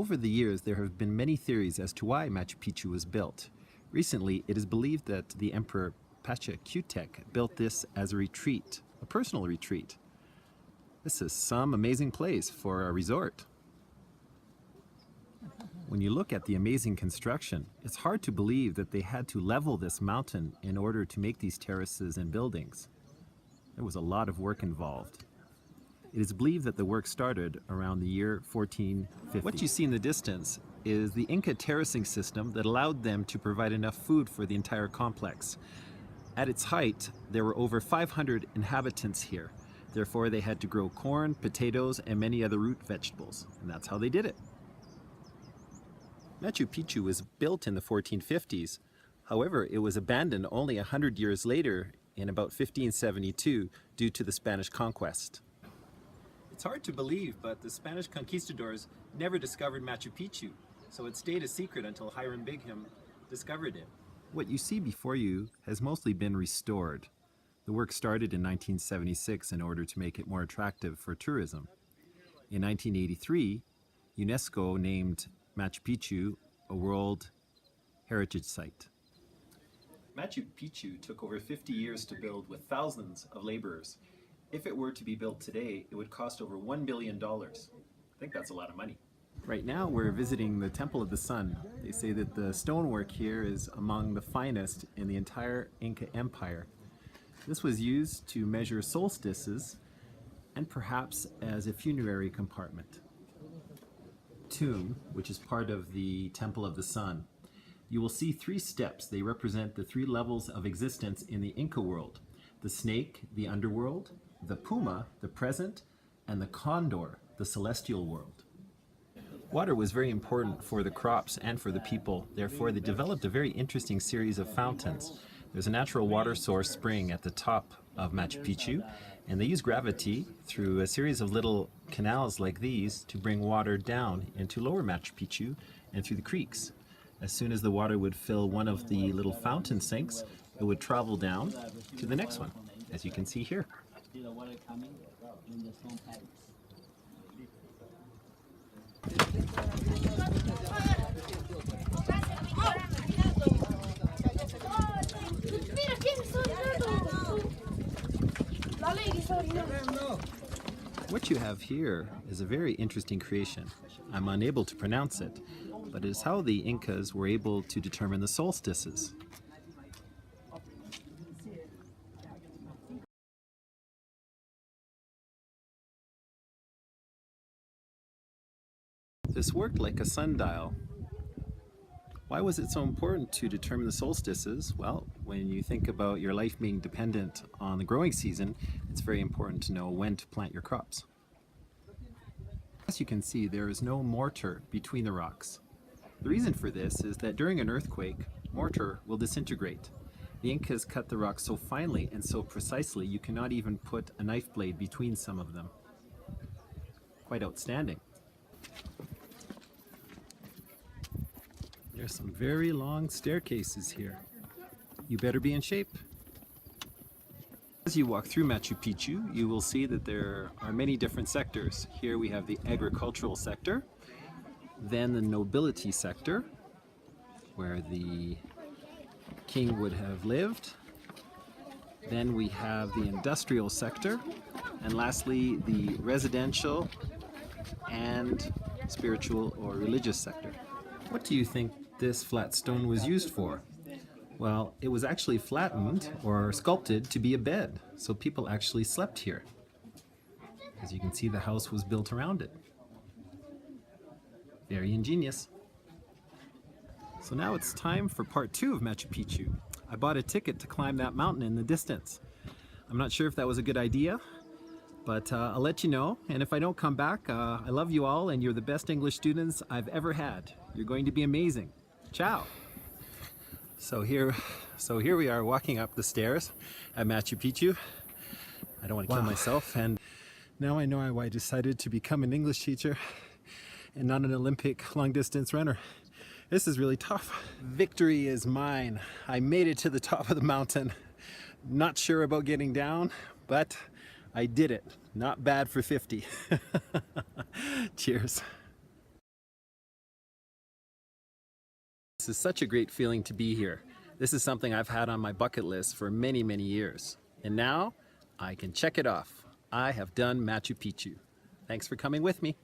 Over the years, there have been many theories as to why Machu Picchu was built. Recently, it is believed that the Emperor Pachacutec built this as a retreat, a personal retreat. This is some amazing place for a resort. When you look at the amazing construction, it's hard to believe that they had to level this mountain in order to make these terraces and buildings. There was a lot of work involved. It is believed that the work started around the year 1450. What you see in the distance is the Inca terracing system that allowed them to provide enough food for the entire complex. At its height, there were over 500 inhabitants here. Therefore, they had to grow corn, potatoes, and many other root vegetables. And that's how they did it. Machu Picchu was built in the 1450s. However, it was abandoned only 100 years later in about 1572 due to the Spanish conquest. It's hard to believe, but the Spanish conquistadors never discovered Machu Picchu, so it stayed a secret until Hiram Bingham discovered it. What you see before you has mostly been restored. The work started in 1976 in order to make it more attractive for tourism. In 1983, UNESCO named Machu Picchu a World Heritage Site. Machu Picchu took over 50 years to build with thousands of laborers. If it were to be built today, it would cost over $1 billion. I think that's a lot of money. Right now we're visiting the Temple of the Sun. They say that the stonework here is among the finest in the entire Inca Empire. This was used to measure solstices and perhaps as a funerary compartment. Tomb, which is part of the Temple of the Sun. You will see 3 steps. They represent the 3 levels of existence in the Inca world. The snake, the underworld, the puma, the present, and the condor, the celestial world. Water was very important for the crops and for the people. Therefore, they developed a very interesting series of fountains. There's a natural water source spring at the top of Machu Picchu, and they use gravity through a series of little canals like these to bring water down into lower Machu Picchu and through the creeks. As soon as the water would fill one of the little fountain sinks, it would travel down to the next one, as you can see here. What you have here is a very interesting creation. I'm unable to pronounce it, but it is how the Incas were able to determine the solstices. This worked like a sundial. Why was it so important to determine the solstices? Well, when you think about your life being dependent on the growing season, it's very important to know when to plant your crops. As you can see, there is no mortar between the rocks. The reason for this is that during an earthquake, mortar will disintegrate. The Incas cut the rocks so finely and so precisely you cannot even put a knife blade between some of them. Quite outstanding. There's some very long staircases here. You better be in shape. As you walk through Machu Picchu, you will see that there are many different sectors. Here we have the agricultural sector, then the nobility sector, where the king would have lived. Then we have the industrial sector, and lastly the residential and spiritual or religious sector. What do you think this flat stone was used for? Well, it was actually flattened or sculpted to be a bed, so people actually slept here. As you can see, the house was built around it. Very ingenious. So now it's time for part 2 of Machu Picchu. I bought a ticket to climb that mountain in the distance. I'm not sure if that was a good idea, but I'll let you know. And if I don't come back, I love you all and you're the best English students I've ever had. You're going to be amazing. Ciao! So here we are walking up the stairs at Machu Picchu. I don't want to kill myself, and now I know why I decided to become an English teacher and not an Olympic long distance runner. This is really tough. Victory is mine. I made it to the top of the mountain. Not sure about getting down, but I did it. Not bad for 50. Cheers. This is such a great feeling to be here. This is something I've had on my bucket list for many, many years. And now I can check it off. I have done Machu Picchu. Thanks for coming with me.